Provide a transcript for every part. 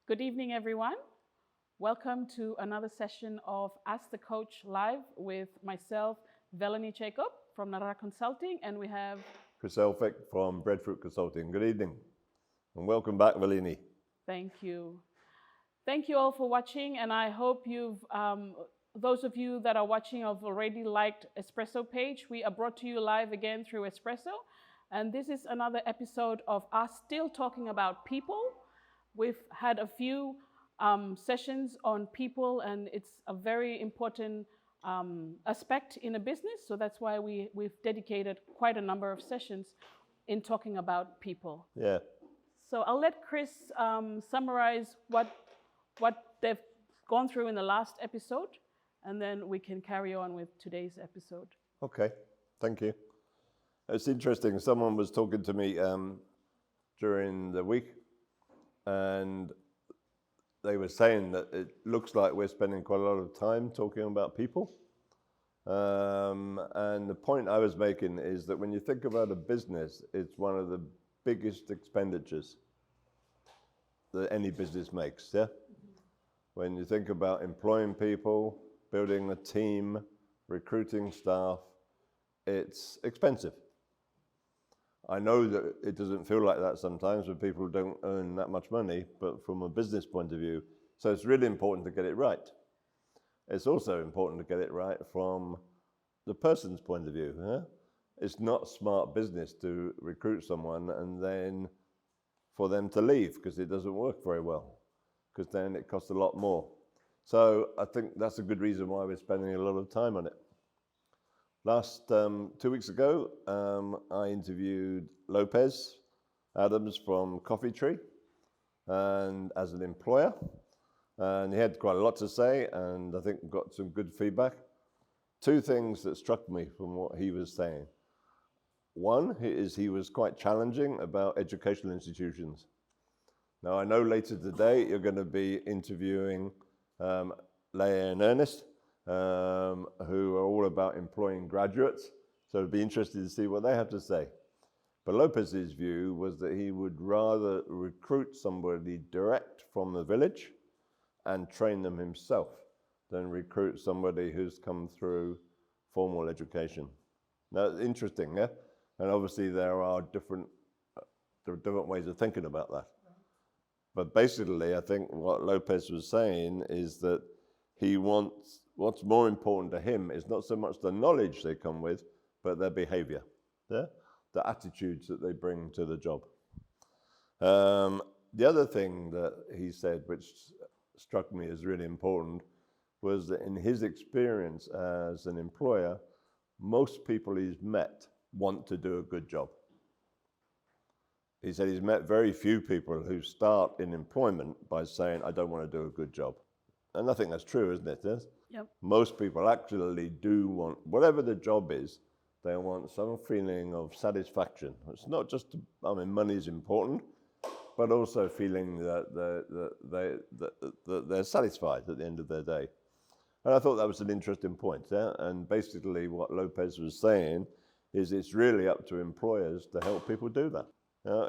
Good evening, everyone. Welcome to another session of Ask the Coach Live with myself, Velenie Jacob from Narara Consulting, and we have Elphick from Breadfruit Consulting. Good evening, and welcome back, Velenie. Thank you. Thank you all for watching, and I hope those of you that are watching have already liked Espresso page. We are brought to you live again through Espresso, and this is another episode of us still talking about people. We've had a few sessions on people, and it's a very important aspect in a business, so that's why we've dedicated quite a number of sessions in talking about people. Yeah. So I'll let Chris summarize what they've gone through in the last episode, and then we can carry on with today's episode. Okay, thank you. It's interesting, someone was talking to me during the week, and they were saying that it looks like we're spending quite a lot of time talking about people. And the point I was making is that when you think about a business, it's one of the biggest expenditures that any business makes, yeah? When you think about employing people, building a team, recruiting staff, it's expensive. I know that it doesn't feel like that sometimes when people don't earn that much money, but from a business point of view, so it's really important to get it right. It's also important to get it right from the person's point of view. Yeah? It's not smart business to recruit someone and then for them to leave because it doesn't work very well, because then it costs a lot more. So I think that's a good reason why we're spending a lot of time on it. Last 2 weeks ago, I interviewed Lopez Adams from Coffee Tree, and as an employer, and he had quite a lot to say, and I think got some good feedback. Two things that struck me from what he was saying. One is he was quite challenging about educational institutions. Now I know later today you're going to be interviewing Aurelien and Ernest, who are all about employing graduates. So it'd be interesting to see what they have to say. But Lopez's view was that he would rather recruit somebody direct from the village and train them himself than recruit somebody who's come through formal education. Now, interesting, yeah? And obviously there are different ways of thinking about that. But basically, I think what Lopez was saying is that what's more important to him is not so much the knowledge they come with, but their behavior, yeah? The attitudes that they bring to the job. The other thing that he said, which struck me as really important, was that in his experience as an employer, most people he's met want to do a good job. He said he's met very few people who start in employment by saying, I don't want to do a good job. And I think that's true, isn't it? Yes? Yep. Most people actually do want, whatever the job is, they want some feeling of satisfaction. It's not just, money is important, but also feeling that they're satisfied at the end of their day. And I thought that was an interesting point. Yeah? And basically what Lopez was saying is it's really up to employers to help people do that.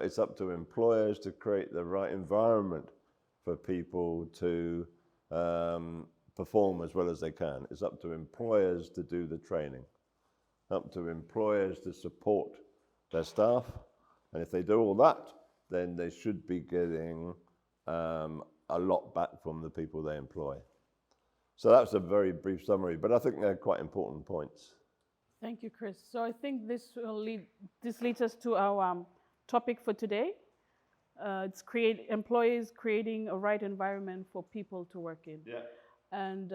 It's up to employers to create the right environment for people to perform as well as they can. It's up to employers to do the training, up to employers to support their staff. And if they do all that, then they should be getting a lot back from the people they employ. So that's a very brief summary, but I think they're quite important points. Thank you, Chris. So I think this leads us to our topic for today. It's employees creating a right environment for people to work in. Yeah. And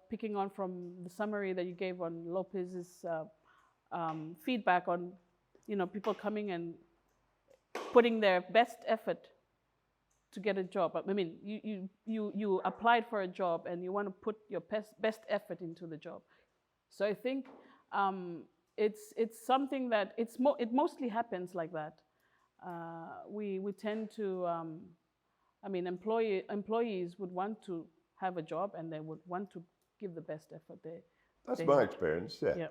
picking on from the summary that you gave on Lopez's feedback on, people coming and putting their best effort to get a job. I mean, you applied for a job and you want to put your best effort into the job. So I think it's something that it mostly happens like that. We tend to, employees would want to have a job and they would want to give the best effort. That's my experience, yeah. Yeah.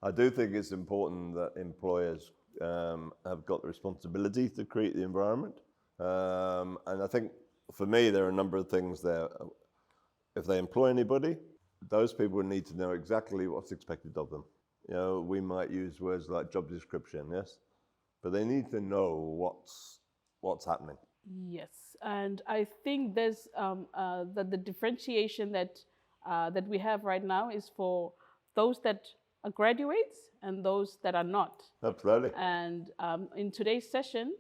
I do think it's important that employers have got the responsibility to create the environment And I think for me, there are a number of things there. If they employ anybody, those people need to know exactly what's expected of them. You know, we might use words like job description, yes, but they need to know what's happening. Yes, and I think there's the differentiation that we have right now is for those that are graduates and those that are not. Absolutely. And in today's session,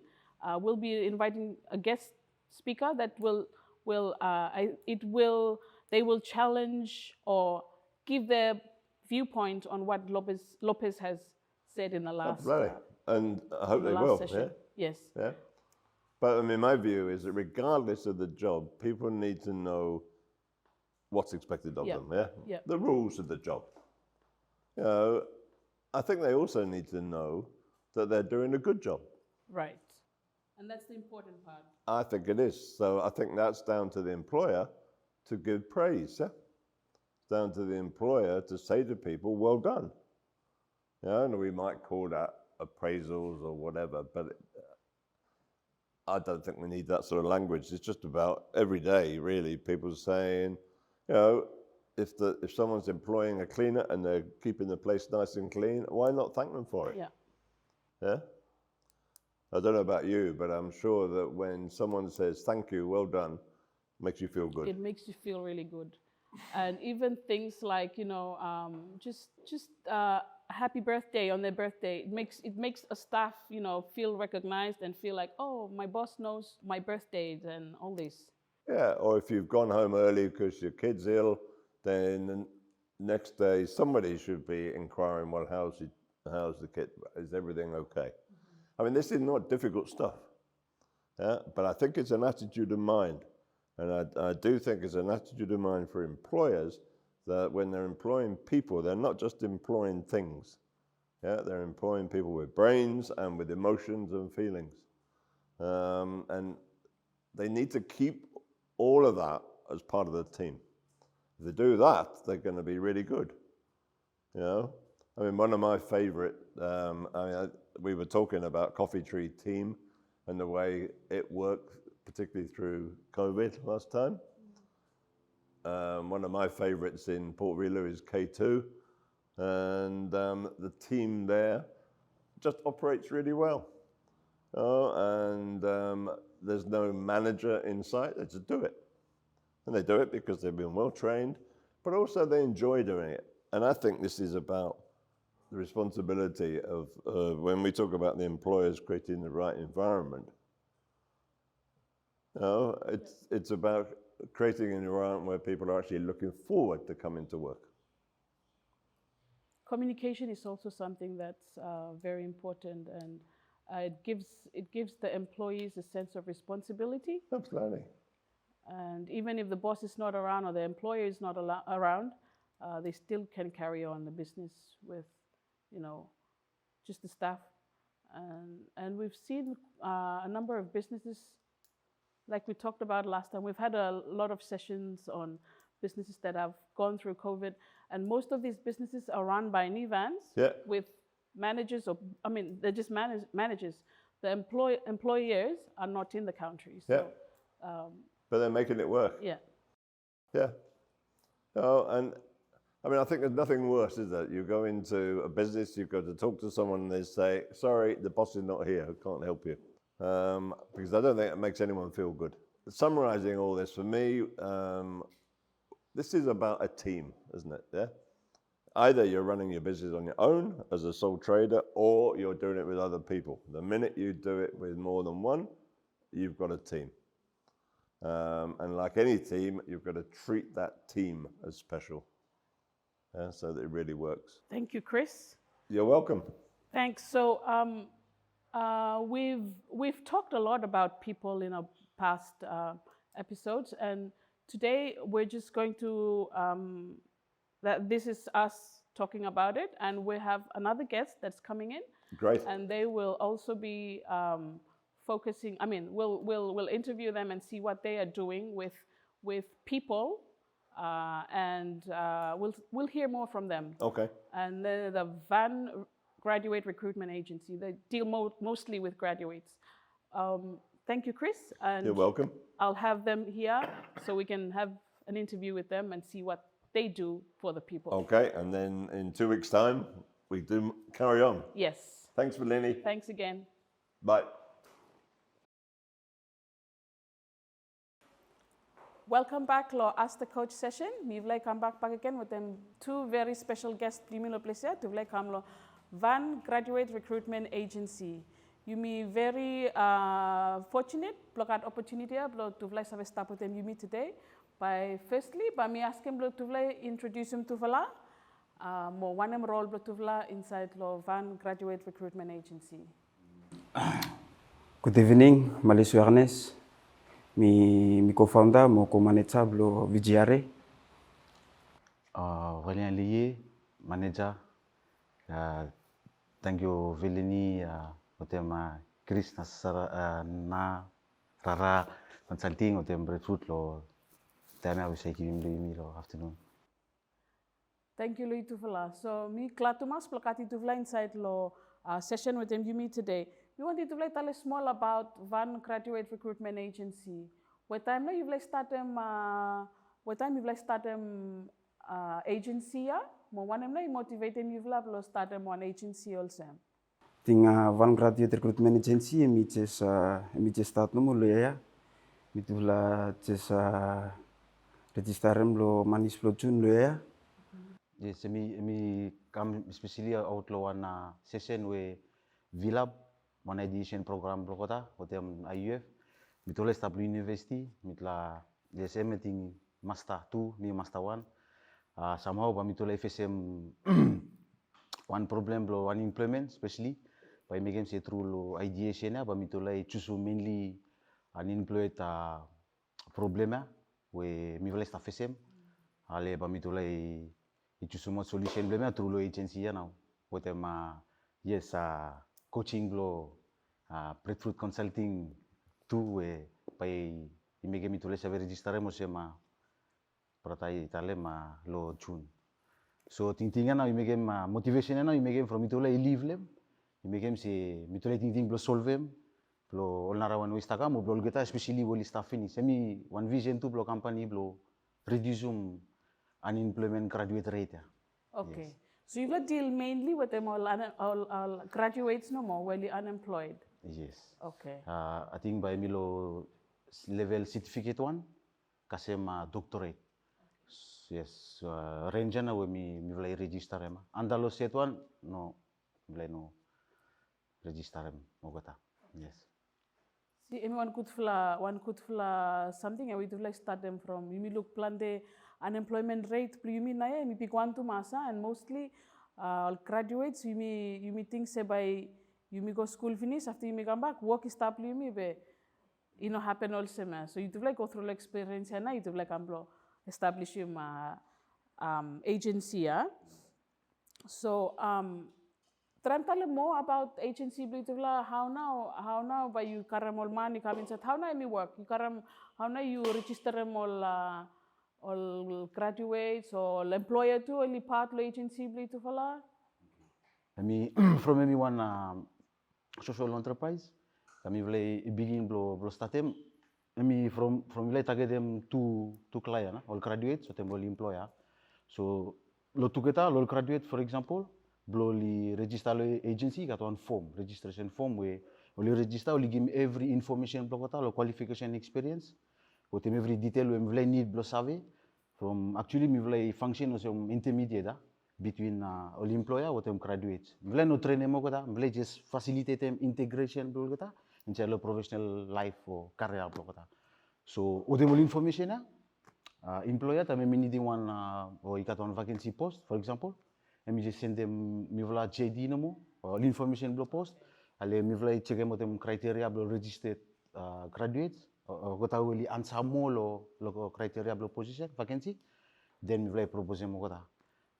we'll be inviting a guest speaker that they will challenge or give their viewpoint on what Lopez has said in the last. Absolutely. And I hope they will. Session. Yeah? Yes. Yeah. But I mean, my view is that regardless of the job, people need to know what's expected of them. Yeah. Yeah. The rules of the job. You know, I think they also need to know that they're doing a good job. Right. And that's the important part. I think it is. So I think that's down to the employer to give praise. Yeah? It's down to the employer to say to people, well done. You know, and we might call that appraisals or whatever, but I don't think we need that sort of language. It's just about every day, really, people saying, you know, if someone's employing a cleaner and they're keeping the place nice and clean, why not thank them for it? Yeah. Yeah? I don't know about you, but I'm sure that when someone says, thank you, well done, it makes you feel good. It makes you feel really good. And even things like, you know, just happy birthday on their birthday. It makes a staff, you know, feel recognized and feel like, oh, my boss knows my birthdays and all this. Yeah, or if you've gone home early because your kid's ill, then the next day somebody should be inquiring, well, how's the kid? Is everything okay? I mean, this is not difficult stuff, yeah? But I think it's an attitude of mind. And I do think it's an attitude of mind for employers that when they're employing people, they're not just employing things. Yeah, they're employing people with brains and with emotions and feelings. And they need to keep all of that as part of the team. If they do that, they're going to be really good. You know, I mean, one of my favorite, we were talking about Coffee Tree Team and the way it worked, particularly through COVID last time. One of my favorites in Port Vila is K2, and the team there just operates really well. And there's no manager in sight, they just do it. And they do it because they've been well trained, but also they enjoy doing it. And I think this is about the responsibility of, when we talk about the employers creating the right environment, it's about creating an environment where people are actually looking forward to coming to work. Communication is also something that's very important, and it gives the employees a sense of responsibility. Absolutely. And even if the boss is not around or the employer is not around, they still can carry on the business with, you know, just the staff. And we've seen a number of businesses, like we talked about last time. We've had a lot of sessions on businesses that have gone through COVID, and most of these businesses are run by minivans with managers, they're just managers. The employers are not in the country. So, but they're making it work. Yeah. Yeah. Oh, and I mean, I think there's nothing worse, is there? You go into a business, you go to talk to someone, and they say, sorry, the boss is not here, I can't help you. Because I don't think it makes anyone feel good. Summarizing all this, for me, this is about a team, isn't it? Yeah. Either you're running your business on your own as a sole trader, or you're doing it with other people. The minute you do it with more than one, you've got a team. And like any team, you've got to treat that team as special, so that it really works. Thank you, Chris. You're welcome. Thanks. So we've talked a lot about people in our past episodes, and today we're just going to this is us talking about it, and we have another guest that's coming in. Great. And they will also be focusing. I mean, we'll interview them and see what they are doing with people, and we'll hear more from them. Okay. And then the Van Graduate Recruitment Agency, they deal mostly with graduates. Thank you, Chris. And You're welcome. I'll have them here so we can have an interview with them and see what they do for the people. Okay, and then in 2 weeks' time, we do carry on. Yes. Thanks, Velenie. Thanks again. Bye. Welcome back to Ask the Coach session. We will come back again with them two very special guests. Primilo pleasure to come Van Graduate Recruitment Agency. You me very fortunate block out opportunity to have start with them you meet today. By firstly, by me asking to introduce him to Vala. More one role to inside Van Graduate Recruitment Agency. Good evening, Elphick Ernest. Mi co-founder, mo co-manager blo VGRA. Aurelien and manager. Thank you, Velenie, otem Chris Narara consulting otem recruit lo. Time we say afternoon. Thank you, Louis Tufala. So, me klatumas plakati Tufla inside lo session with him you meet today. We wanted to tell us small about Van Graduate Recruitment Agency. What time you start them? What time you start them agency? Mo one them motivate them you start them one agency also. Tinga Van Graduate Recruitment Agency mi just start no mulo ya. Mi tula just registeram lo manis lo June lo ya. Yes, me come especially out lo one session we Vilab one edition program blokota otem IUF. Mitula stable university mitla DSM meeting master 2 ni master 1. Somehow ba mitula FSM one problem lo one employment especially by making se through lo ideation ya ba mitula choose mainly unemployed problema we mitula staff FSM ale ba mitula choose mo solution problema through lo agency ya now otem yes coaching lo breadfruit consulting tu pai imege mitule sabe registrare mo sema pratai tale ma lo June. So tintinga na imege ma motivation na imege from mitule leave lem imege se mitule tinting blo solvem blo Narara wan wistaka mo blo geta especially woli staff ini semi one vision tu blo company blo reduce unemployment graduate rate. Okay. Yes. So you deal mainly with them all graduates no more, well unemployed. Yes. Okay. I think by Milo level certificate 1, kasema doctorate. Yes. Range na we mi vlei register ema. Andalo set 1 no vlei no register em mogata. Yes. See, anyone could fla something and we do like start them from. You look plan the unemployment rate. You mean na mi pick one to masa and mostly graduates. You me think say by you may go school finish after you may come back work stop you may be happen also man. So you do like go through like experience and you do like establish your agency. Yeah? So tell more about agency. How now by you karam all money come inside. How now me work? You karam how now you register them all graduates or employer too only part of agency to follow. From anyone social enterprise, kami vlei begin blo startem. From vlei target them two client, all graduates, so them all employer. So lo tuketa all graduate for example, blo li register lo agency got one form, registration form where only register only give every information blo kota lo qualification experience, what every detail we vlei need blo save. From actually mi vlei function as intermediate between all employer or them graduates. Vlei no train mo kota, vlei just facilitate them integration blo kota inside the professional life or career blo kota. So all them information employer tame mi needing one or ikat one vacancy post for example, and me just send them mi vla JD no mo all information blo post, ale mi vlei check mo them criteria blo registered graduates kota wali answer mo lo criteria blo position vacancy, then mi vlei propose mo kota.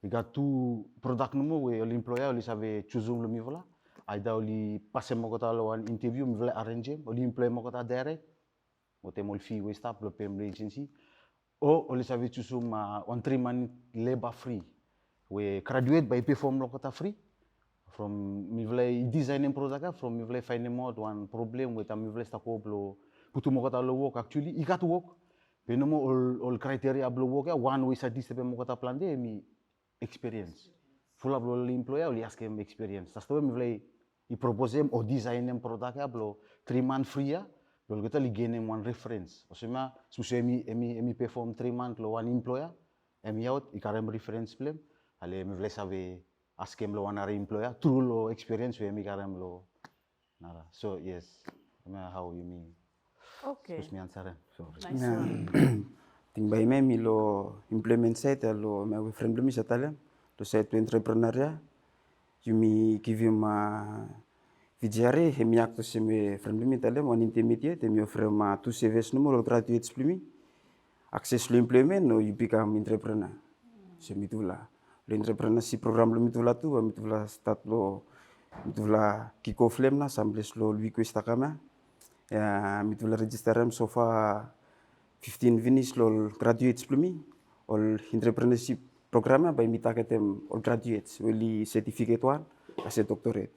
We got two product numo we all employer oli save choose lo mi vola. Aida oli passe mo kota lo one interview mi vola arrange oli employer mo kota direct. O temol fee we stop lo pem agency. O oli save choose one 3 month labor free. We graduate by perform lo kota free. From mi vlei design product from mi vlei find out one problem with mi vlei stako blo putu mo kata lo work actually ikat work. Beno mo all criteria blo work ya one way sadis tepe mo kata plan de mi experience. Full blo employer oli ask him experience. Tas to mi vlei I propose o design product ya blo 3 month free ya. Blo kita li gain one reference. Osema susah emi perform 3 month lo one employer. Emi out ikarem reference blem. Ale mi vlei save ask him lo one employer through lo experience we emi karem lo nara. So yes, how you mean? Okay. Terus mi answer. So Nice one. Ting bai me mi lo implement site lo me friend mi satale lo site to entrepreneur ya. You me give him VGR hemi acto se me friend mi tale mon intermediate mi offre ma tu service no lo graduates plimi. Access lo implement no you become entrepreneur. Se mi tula. Lo entrepreneurship program lo mi tula tu mi tula start lo mi tula kick off lem na sambles lo lui questa kama. Ya mi tula registeram so far 15 finish lo graduates plumi all entrepreneurship program by mi taketem all graduates oli certificate one as a doctorate.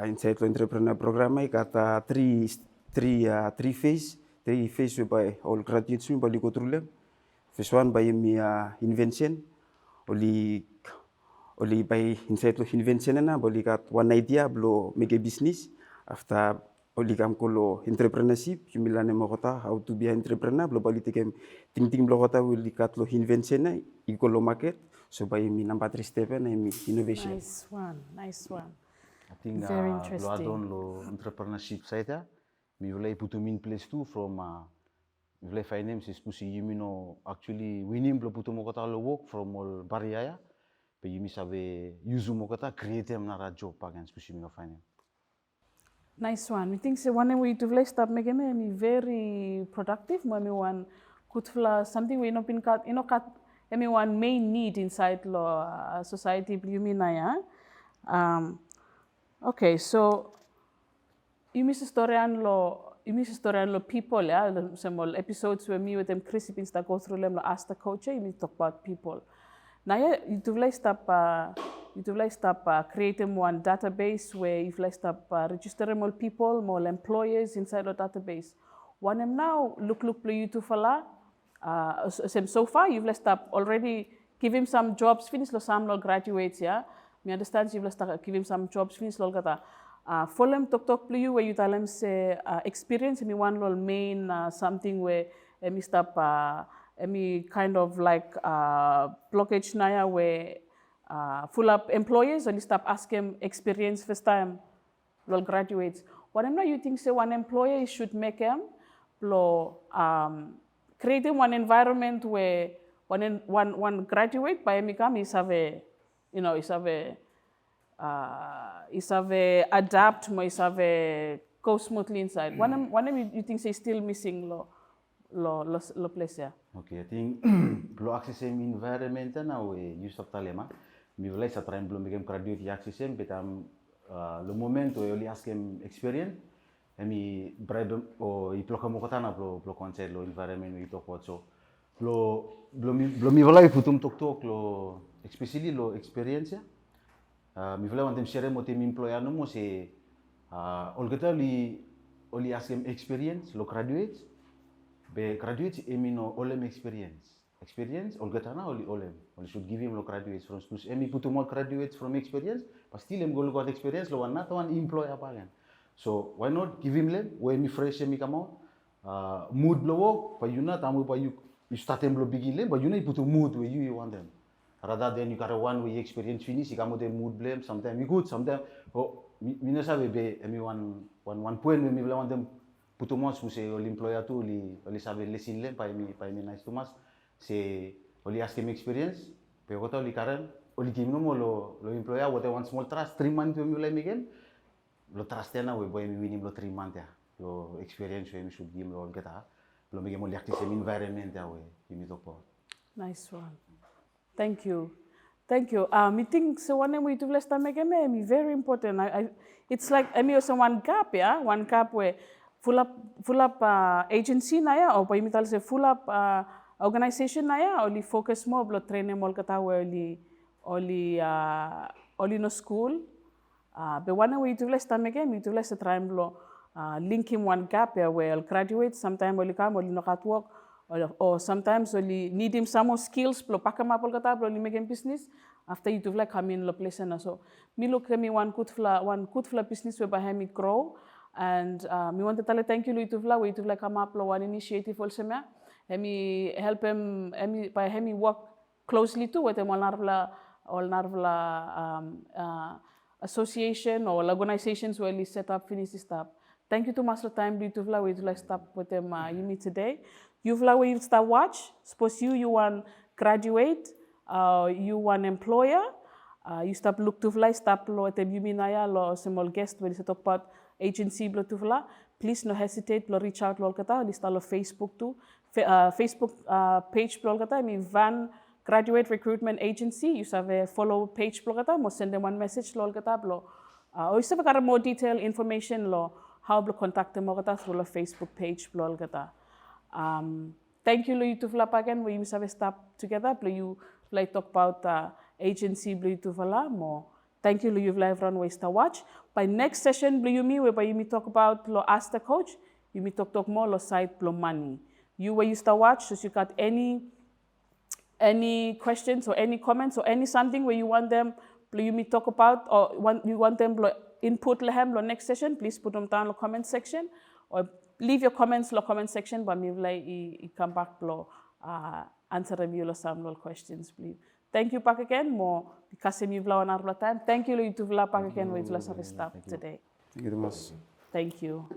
Inside lo entrepreneur program I kata three phase by all graduates mi bali go through them. Phase one by mi invention oli by inside lo invention na bali kat one idea blo make a business after oli kam kolo entrepreneurship yumilane mo kota how to be entrepreneur blo bali tekem ting blo kota oli kat lo invention na ikolo market so by mi number 3 step na mi innovation. Nice one. Nice one. I think Very lo interesting. adon lo entrepreneurship site ya. Mi vlei put in place too from mi vlei finance is pusi yumi no actually winning blo putu mo kota lo work from all barrier ya. Pe yumi save use mo kota create em nara job pagan pusi mi no finance. Nice one. We think so one we to play stop make me very productive. Me one could fla something we no pin cut cut me one main need inside lo society you mean ya. Okay, so you miss historian lo people ya some episodes where me with them Chris Pinsta go through them lo ask the coach you talk about people. Now you to play stop creating one database where you stop registering more people, more employers inside the database. One them now look you to fala. So far you've stop already give him some jobs. Finish lo some lo graduates yeah. Me understand you've start give him some jobs. Finish lo kata. Follow him talk you where you tell him say experience. Me one lo main something where me stop me kind of like blockage naya where. Full up employers and stop asking experience first time well graduates. What I'm not you think say one employer should make them creating one environment where one graduate by become is have a adapt more is have a go smoothly inside. One you think say still missing lo place yeah. Okay, I think blo access environment na we use of talema. Mi vlei sa try belum bikin graduate accessem betam lo momento eu li askem experience emi bread o I ploka mo kota na blo concept lo environment we talk about so blo mi vlei putum tok lo especially lo experience mi vlei wantem share mo tem employer no mo se ol kata oli askem experience lo graduates be graduates emi no olem experience ol gatana oli olem oli should give him lo graduates from schools emi putu more graduates from experience pasti lem go got experience lo one not one employer pagan so why not give him lem when mi fresh emi come out mood blow pa you not tamu pa you start em blow begin lem but you need putu mood where you want them rather than you got one way experience finish you come with mood blame sometimes we good sometimes mi na sabe be emi one point when mi want them putu mo se oli employer tu oli sabe lesson lem pa mi nice to mas se oli ask him experience pe kota oli karen oli give no lo employer what one small trust 3 months we mi again lo trust na we boy mi minim lo 3 months ya lo experience we mi should give lo geta lo mi mo active environment ya we mi talk about. Nice one. Thank you. Me think so one we to last time again me very important. It's like me also one gap yeah one gap where full up agency na ya o pa imital se full up organization na ya oli focus mo blo train mo kata we oli olino school. Be wana we ituvla stameke, we ituvla sa try blo link him one gap where I'll graduate, sometime oli come, oli no cat work, or sometimes oli need him some more skills, blo pakamapol kata, blo make him business. After ituvla come in lo place na so. Me look me one good fla business where by me grow. And me want to tell thank you ituvla, we ituvla come up lo one initiative also me. Me help him, by him work closely too with him all narvla association or organizations where he set up, finish this stuff. Thank you to Master Time, Bituvla, we like stop with them you meet today. You've like you start watch. Suppose you want graduate, you want employer, you stop look to fly, stop lo at them you mean lo small guest when you talk about agency blo to fly. Please no hesitate, lo reach out lo kata, list lo Facebook too. Facebook page blo kata, I mean Van Graduate Recruitment Agency, you have a follow page blo kata, mo send them one message lo kata blo. Or you have more detailed information lo how blo contact them kata through the Facebook page blo kata. Thank you lo you to flap again we have stop together blo you like talk about agency blo you to fala mo. Thank you lo you've live run waste to watch. By next session blo you me where you me talk about lo ask the coach, you me talk more lo side blo money. You where you start watch so you got any questions or any comments or any something where you want them you me talk about or you want them input lehem lo next session, please put them down in the comment section or leave your comments in the comment section but me like come back answer them you some questions please. Thank you back again more because me vla on our time. Thank you lo you to vla back again with less of a stop today. Thank you very much. Thank you.